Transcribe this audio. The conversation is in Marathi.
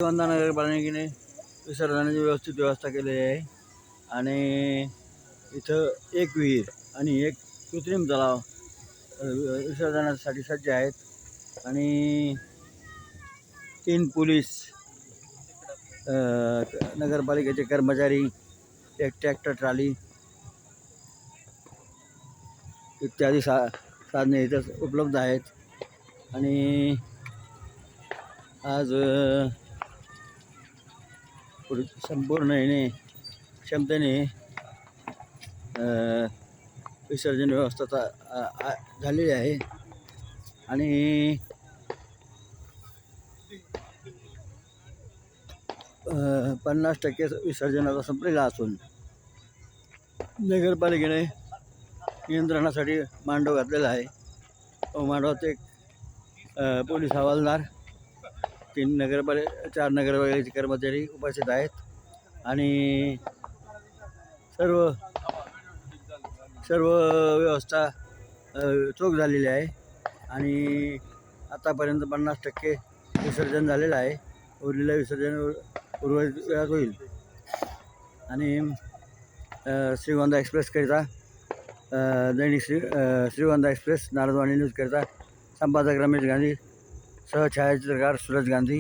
श्रीगोंदा नगरपालिकेने विसर्जनाची व्यवस्थित व्यवस्था केलेली आहे आणि इथं एक विहीर आणि एक कृत्रिम तलाव विसर्जनासाठी सज्ज आहेत आणि 3 पोलीस, नगरपालिकेचे कर्मचारी, एक ट्रॅक्टर ट्रॉली इत्यादी साधने इथं उपलब्ध आहेत आणि आज संपूर्ण क्षमतेने विसर्जन व्यवस्था झालेली आहे आणि 50% विसर्जनाचा संपलेला असून नगरपालिकेने नियंत्रणासाठी मांडव घातलेला आहे. मांडवात एक पोलीस हवालदार, 4 नगरपालिकेचे कर्मचारी उपस्थित आहेत आणि सर्व व्यवस्था चोख झालेली आहे आणि आतापर्यंत 50% विसर्जन झालेलं आहे. उरलेलं विसर्जन उर्वरित वेळात होईल आणि श्रीगोंदा एक्सप्रेसकरिता दैनिक श्रीगोंदा एक्सप्रेस, नारदवाणी न्यूजकरिता संपादक रमेश गांधी, सहछायाचित्रकार सूरज गांधी.